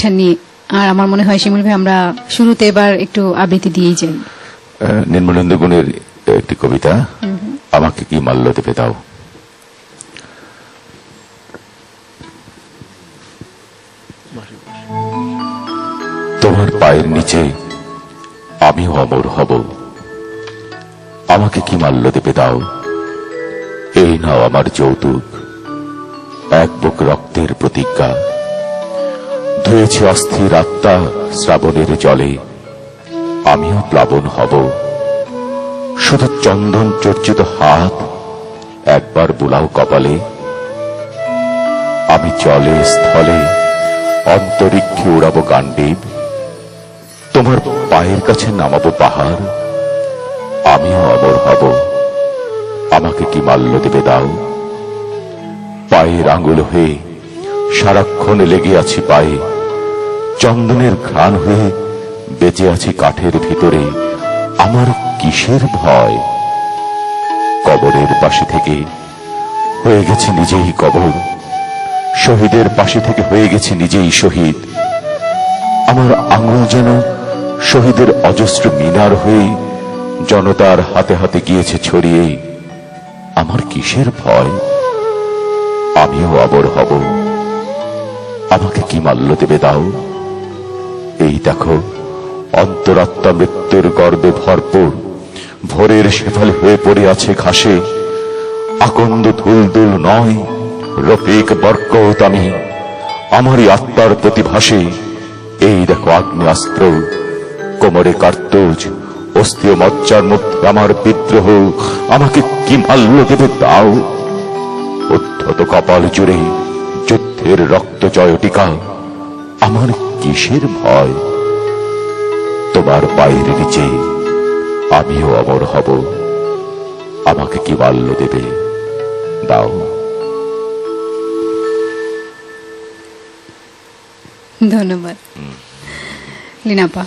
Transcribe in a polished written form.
প্রতিষ্ঠান নিয়ে। আর আমার মনে হয় শিমুল ভাই আমরা শুরুতে এবার একটু আবৃত্তি দিয়েই যাই। নির্মলেন্দু গুণের একটি কবিতা, আমাকে কি মাল্য দেবে দাও। তোমার পায়ের নিচে আমিও অমর হব, আমাকে কি মাল্য দেবে দাও। এই নাও আমার যৌতুক, এক বুক রক্তের প্রতিজ্ঞা। ধুয়েছে অস্থির আত্মা শ্রাবণের জলে, আমিও প্লাবন হব। শুধু চন্দন চর্চিত হাত একবার বুলাও কপালে। আমি জলে স্থলে অন্তরিক্ষে উড়াবো গান্ডীব, তোমার পায়ের কাছে নামাবো পাহাড়, আমিও অমর হব। আমাকে কি মাল্য দেবে দাও। পায়ের আঙুল হয়ে সারাক্ষণ লেগে আছি পায়ে, চন্দনের ঘ্রাণ হয়ে বেঁচে আছি কাঠের ভিতরে, আমার কিসের ভয়। কবরের পাশে থেকে হয়ে গেছে নিজেই কবর, শহীদের পাশে থেকে হয়ে গেছে নিজেই শহীদ। আমার আঙুল যেন শহীদের অজস্র মিনার হয়ে জনতার হাতে হাতে গিয়েছে ছড়িয়ে, আমার কিসের ভয়। আমিও অমর হব, আমাকে কি মাল্য দেবে দাও। এই দেখো অন্তরাত্মা মৃত্যুর গর্বে ভরপুর, ভোরের শেফালি হয়ে পড়ে আছে ঘাসে। আকন্দ ধুলদুল নয় রফিক বরকত আমি, আমারই আত্মার প্রতিভাসে। এই দেখো আগ্নেয়াস্ত্র, কোমরে কার্তুজ, অস্থি ও মজ্জার মধ্যে আমার বিদ্রোহ, আমাকে কি মাল্য দেবে দাও। উদ্ধত কপাল জুড়ে যুদ্ধের রক্ত জয়টিকা, আমার কিসের ভয়। তোমার পায়ের নিচে আমিও অমর হব, আমাকে কি মাল্য দেবে দাও। ধন্যবাদ লিনাপা।